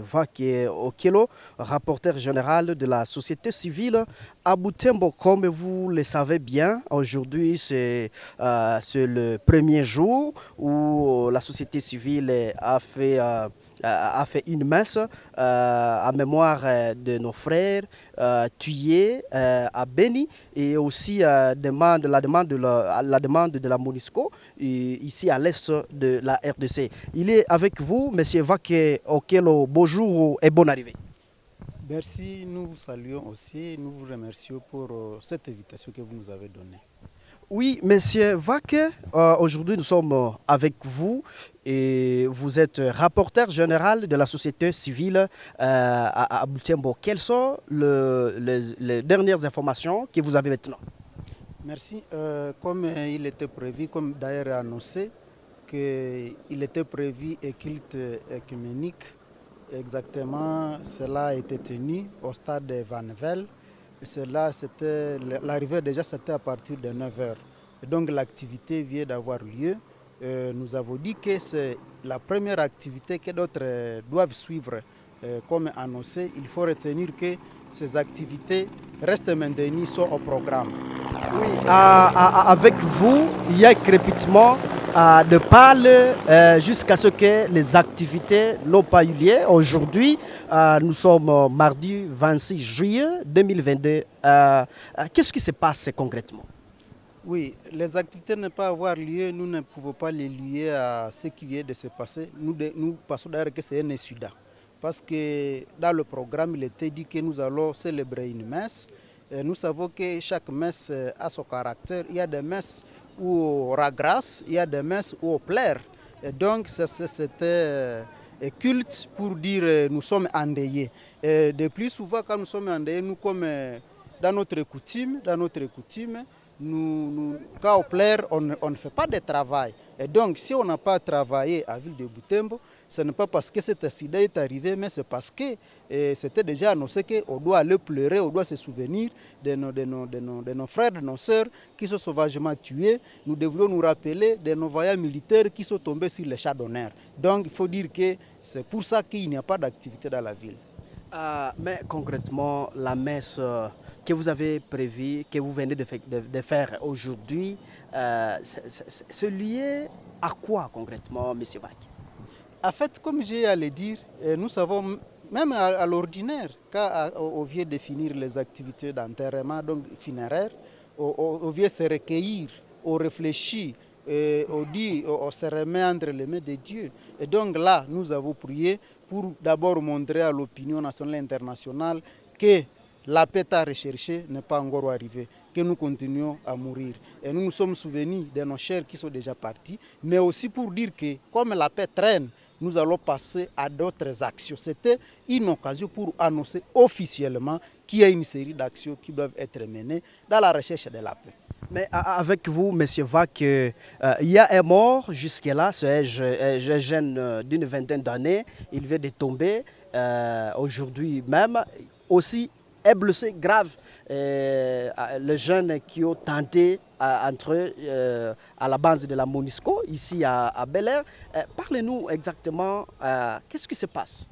Vaque Okelo, rapporteur général de la société civile à Butembo. Comme vous le savez bien, aujourd'hui c'est le premier jour où la société civile a fait une messe en mémoire de nos frères tués à Beni et aussi la demande de la MONUSCO ici à l'est de la RDC. Il est avec vous, M. Vaque Okelo. Bonjour et bonne arrivée. Merci, nous vous saluons aussi, nous vous remercions pour cette invitation que vous nous avez donnée. Oui, Monsieur Vaque, aujourd'hui nous sommes avec vous et vous êtes rapporteur général de la société civile à Butembo. Quelles sont les dernières informations que vous avez maintenant? Merci. Comme il était prévu, comme d'ailleurs annoncé, qu'il était prévu un culte œcuménique. Exactement, cela a été tenu au stade de Vanvel. L'arrivée déjà c'était à partir de 9 heures. Et donc l'activité vient d'avoir lieu. Nous avons dit que c'est la première activité que d'autres doivent suivre. Comme annoncé, il faut retenir que ces activités restent maintenues, sont au programme. Oui, avec vous, il y a un crépitement de parler jusqu'à ce que les activités n'ont pas eu lieu. Aujourd'hui, nous sommes mardi 26 juillet 2022. Qu'est-ce qui se passe concrètement? Oui, les activités ne pas avoir lieu, nous ne pouvons pas les lier à ce qui vient de se passer. Nous passons d'ailleurs que c'est un incident. Parce que dans le programme, il était dit que nous allons célébrer une messe. Et nous savons que chaque messe a son caractère. Il y a des messes où on rend grâce, il y a des messes où on plaire. Et donc, c'était culte pour dire nous sommes endeuillés. Et de plus souvent, quand nous sommes endeuillés, nous, comme dans notre coutume, quand on plaire, on ne fait pas de travail. Et donc, si on n'a pas travaillé à Ville de Butembo, ce n'est pas parce que cet accident est arrivé, mais c'est parce que c'était déjà annoncé qu'on doit aller pleurer, on doit se souvenir de nos frères, de nos sœurs qui sont sauvagement tués. Nous devrions nous rappeler de nos voyants militaires qui sont tombés sur les chars d'honneur. Donc, il faut dire que c'est pour ça qu'il n'y a pas d'activité dans la ville. Mais concrètement, la messe que vous avez prévue, que vous venez de faire aujourd'hui, c'est lié à quoi concrètement, M. Vaque? En fait, comme j'ai à le dire, nous savons, même à l'ordinaire, quand on vient définir les activités d'enterrement, donc funéraire, on vient se recueillir, on réfléchit, on dit, on se remet entre les mains de Dieu. Et donc là, nous avons prié pour d'abord montrer à l'opinion nationale et internationale que la paix à rechercher n'est pas encore arrivée, que nous continuons à mourir. Et nous nous sommes souvenus de nos chers qui sont déjà partis, mais aussi pour dire que comme la paix traîne, nous allons passer à d'autres actions. C'était une occasion pour annoncer officiellement qu'il y a une série d'actions qui doivent être menées dans la recherche de la paix. Mais avec vous, M. Vaque, il y a un mort jusque-là, c'est un jeune d'une vingtaine d'années, il vient de tomber aujourd'hui même, aussi est blessé grave. Les jeunes qui ont tenté entrer à la base de la MONUSCO, ici à Bel Air. Parlez-nous exactement, qu'est-ce qui se passe?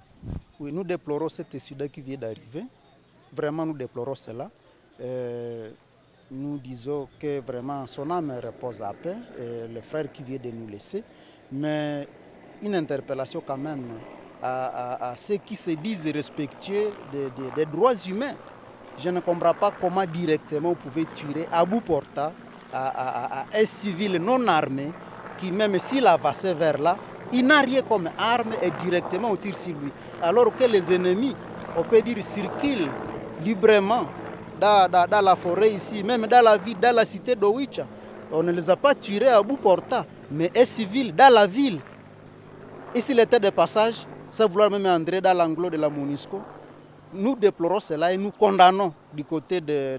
Oui, nous déplorons cet incident qui vient d'arriver. Vraiment, nous déplorons cela. Nous disons que vraiment son âme repose à paix, le frère qui vient de nous laisser. Mais une interpellation quand même à ceux qui se disent respectueux des droits humains. Je ne comprends pas comment directement vous pouvez tuer à bout portant à un civil non armé qui, même s'il a avancé vers là, il n'a rien comme arme et directement on tire sur lui. Alors que les ennemis, on peut dire, circulent librement dans la forêt ici, même dans la ville, dans la cité d'Owicha. On ne les a pas tués à bout portant, mais un civil dans la ville. Et s'il était de passage, sans vouloir même entrer dans l'enclos de la MONUSCO, nous déplorons cela et nous condamnons du côté des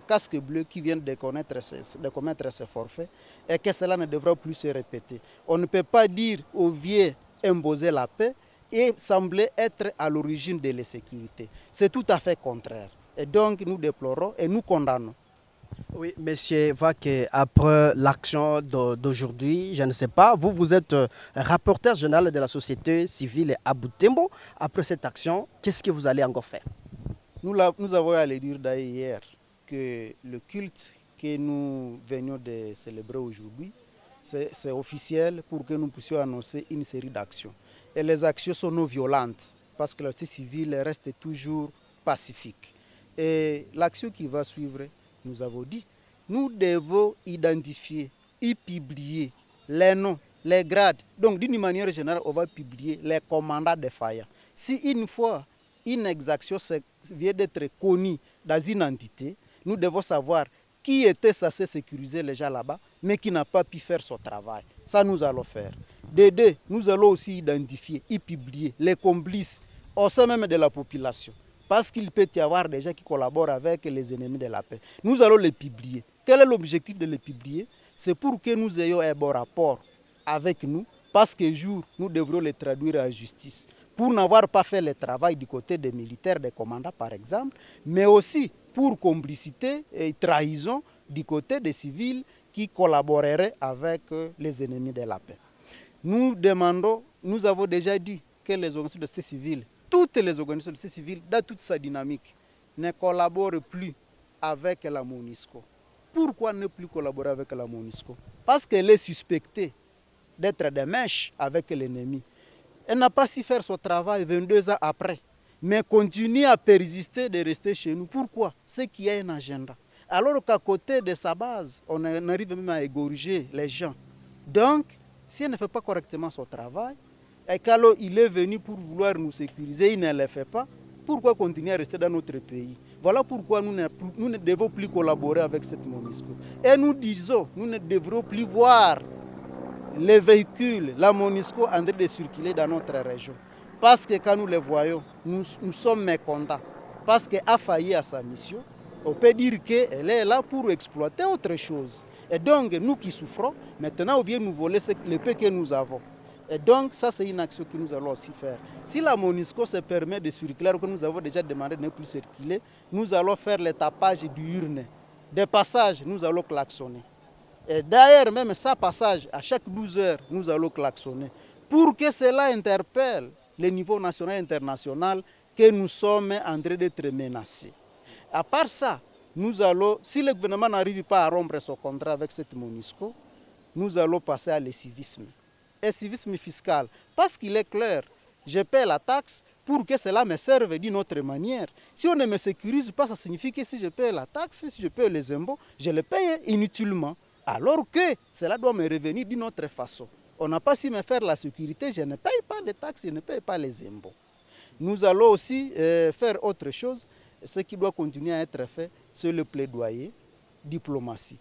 casques bleus qui viennent de commettre ces forfaits et que cela ne devra plus se répéter. On ne peut pas dire aux vieux imposer la paix et sembler être à l'origine de l'insécurité. C'est tout à fait contraire. Et donc nous déplorons et nous condamnons. Oui, monsieur Vaque, après l'action d'aujourd'hui, je ne sais pas, vous êtes rapporteur général de la société civile à Butembo. Après cette action, qu'est-ce que vous allez encore faire? Nous avons à le dire d'ailleurs hier que le culte que nous venions de célébrer aujourd'hui, c'est officiel pour que nous puissions annoncer une série d'actions. Et les actions sont non violentes parce que la société civile reste toujours pacifique. Et l'action qui va suivre, nous avons dit, nous devons identifier et publier les noms, les grades. Donc d'une manière générale, on va publier les commandants défaillants. Si une fois une exaction vient d'être connue dans une entité, nous devons savoir qui était censé sécuriser les gens là-bas, mais qui n'a pas pu faire son travail. Ça, nous allons faire. De deux, nous allons aussi identifier et publier les complices au sein même de la population. Parce qu'il peut y avoir des gens qui collaborent avec les ennemis de la paix. Nous allons les publier. Quel est l'objectif de les publier? C'est pour que nous ayons un bon rapport avec nous, parce qu'un jour, nous devrons les traduire en justice. Pour n'avoir pas fait le travail du côté des militaires, des commandants par exemple, mais aussi pour complicité et trahison du côté des civils qui collaboreraient avec les ennemis de la paix. Nous demandons, nous avons déjà dit que les organisations de société civile, toutes les organisations de société civile, dans toute sa dynamique, ne collaborent plus avec la MONUSCO. Pourquoi ne plus collaborer avec la MONUSCO? Parce qu'elle est suspectée d'être des mèches avec l'ennemi. Elle n'a pas su faire son travail 22 ans après, mais continue à persister de rester chez nous. Pourquoi? C'est qu'il y a un agenda. Alors qu'à côté de sa base, on arrive même à égorger les gens. Donc, si elle ne fait pas correctement son travail, et qu'alors il est venu pour vouloir nous sécuriser, il ne le fait pas, pourquoi continuer à rester dans notre pays? Voilà pourquoi nous ne devons plus collaborer avec cette MONUSCO. Et nous disons, nous ne devrons plus voir les véhicules, la MONUSCO en train de circuler dans notre région. Parce que quand nous les voyons, nous sommes mécontents. Parce qu'elle a failli à sa mission. On peut dire qu'elle est là pour exploiter autre chose. Et donc, nous qui souffrons, maintenant on vient nous voler le peu que nous avons. Et donc, ça c'est une action que nous allons aussi faire. Si la MONUSCO se permet de circuler, que nous avons déjà demandé de ne plus circuler, nous allons faire le tapage d'urnes. Des passages, nous allons klaxonner. Et d'ailleurs, même ça passage, à chaque 12 heures, nous allons klaxonner. Pour que cela interpelle les niveaux national et international que nous sommes en train d'être menacés. À part ça, nous allons, si le gouvernement n'arrive pas à rompre son contrat avec cette MONUSCO, nous allons passer à l'civisme. Et civisme fiscal, parce qu'il est clair, je paie la taxe pour que cela me serve d'une autre manière. Si on ne me sécurise pas, ça signifie que si je paie la taxe, si je paie les impôts, je les paye inutilement. Alors que cela doit me revenir d'une autre façon. On n'a pas su me faire la sécurité, je ne paye pas de taxes, je ne paye pas les impôts. Nous allons aussi faire autre chose. Ce qui doit continuer à être fait, c'est le plaidoyer, diplomatie.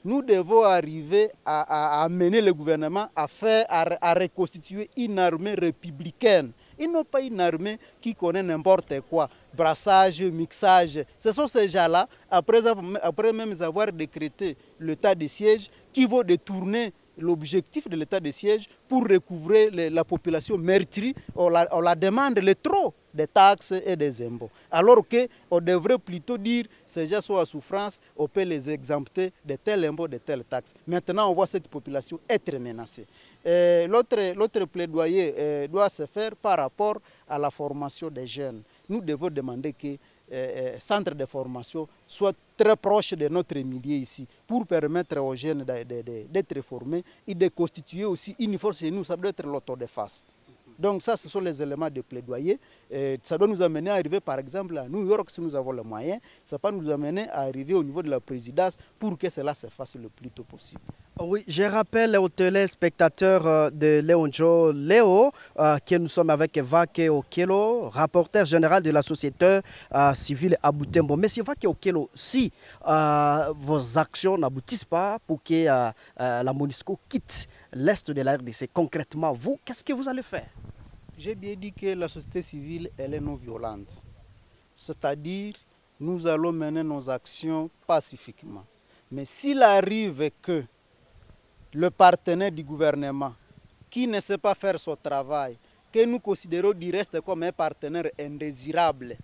Nous devons arriver à amener le gouvernement à reconstituer une armée républicaine. Ils n'ont pas une armée qui connaît n'importe quoi, brassage, mixage. Ce sont ces gens-là, après même avoir décrété l'état de siège, qui vont détourner l'objectif de l'état de siège pour recouvrer la population meurtrie. On la demande le trop des taxes et des impôts. Alors qu'on devrait plutôt dire ces gens sont en souffrance, on peut les exempter de tels impôts, de telles taxes. Maintenant, on voit cette population être menacée. L'autre plaidoyer doit se faire par rapport à la formation des jeunes. Nous devons demander que centres de formation soient très proches de notre milieu ici pour permettre aux jeunes d'être formés et de constituer aussi une force chez nous. Ça doit être l'autodéfense. Donc ça, ce sont les éléments de plaidoyer. Ça doit nous amener à arriver, par exemple, à New York, si nous avons les moyens. Ça peut nous amener à arriver au niveau de la présidence pour que cela se fasse le plus tôt possible. Oui, je rappelle aux téléspectateurs de Léonjo Léo que nous sommes avec Vaque Okelo, rapporteur général de la société civile à Butembo. Monsieur Vaque Okelo, si vos actions n'aboutissent pas pour que la MONUSCO quitte l'Est de la RDC, concrètement, vous, qu'est-ce que vous allez faire? J'ai bien dit que la société civile, elle est non violente. C'est-à-dire, nous allons mener nos actions pacifiquement. Mais s'il arrive que le partenaire du gouvernement qui ne sait pas faire son travail, que nous considérons du reste comme un partenaire indésirable,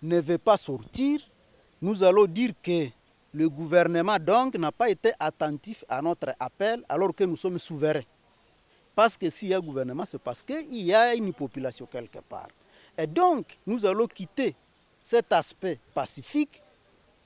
ne veut pas sortir, nous allons dire que Le gouvernement donc n'a pas été attentif à notre appel alors que nous sommes souverains. Parce que s'il y a un gouvernement, c'est parce qu'il y a une population quelque part. Et donc, nous allons quitter cet aspect pacifique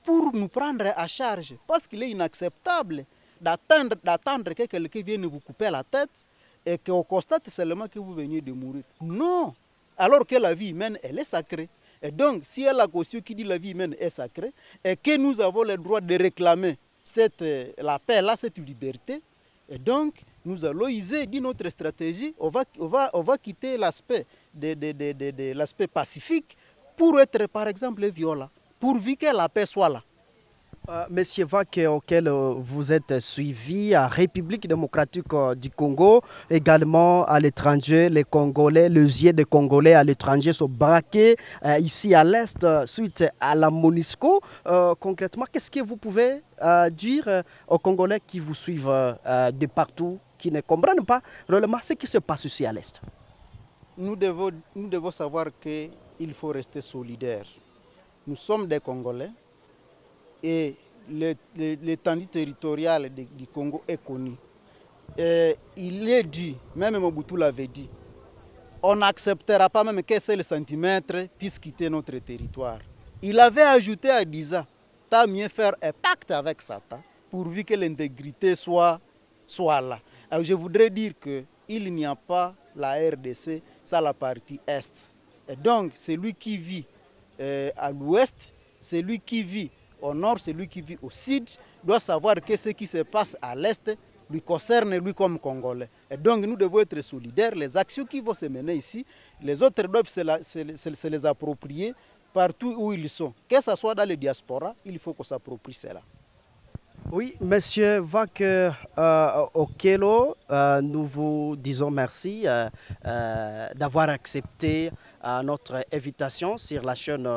pour nous prendre à charge. Parce qu'il est inacceptable d'attendre que quelqu'un vienne vous couper la tête et qu'on constate seulement que vous veniez de mourir. Non! Alors que la vie humaine, elle est sacrée. Et donc, si il y a la Constitution qui dit que la vie humaine est sacrée et que nous avons le droit de réclamer la paix-là, cette liberté, et donc, nous allons user d'une autre stratégie. On va quitter l'aspect l'aspect pacifique pour être, par exemple, violent, pourvu que la paix soit là. Monsieur Vaque, auquel vous êtes suivi à République démocratique du Congo, également à l'étranger, les Congolais, les yeux des Congolais à l'étranger sont braqués ici à l'Est suite à la MONUSCO. Concrètement, qu'est-ce que vous pouvez dire aux Congolais qui vous suivent de partout, qui ne comprennent pas réellement ce qui se passe ici à l'Est? Nous devons savoir qu'il faut rester solidaires. Nous sommes des Congolais. Et l'étendue territoriale du Congo est connue. Et il est dit, même Mobutu l'avait dit, on n'acceptera pas même qu'un seul centimètre puisse quitter notre territoire. Il avait ajouté à Disa, t'as mieux faire un pacte avec Satan pourvu que l'intégrité soit là. Alors je voudrais dire qu'il n'y a pas la RDC, c'est la partie Est. Et donc, celui qui vit à l'Ouest, celui qui vit au nord, celui qui vit au sud, doit savoir que ce qui se passe à l'est lui concerne lui comme Congolais. Et donc nous devons être solidaires. Les actions qui vont se mener ici, les autres doivent se les approprier partout où ils sont. Que ce soit dans les diasporas, il faut qu'on s'approprie cela. Oui, Monsieur Vaque Okelo, nous vous disons merci d'avoir accepté notre invitation sur la chaîne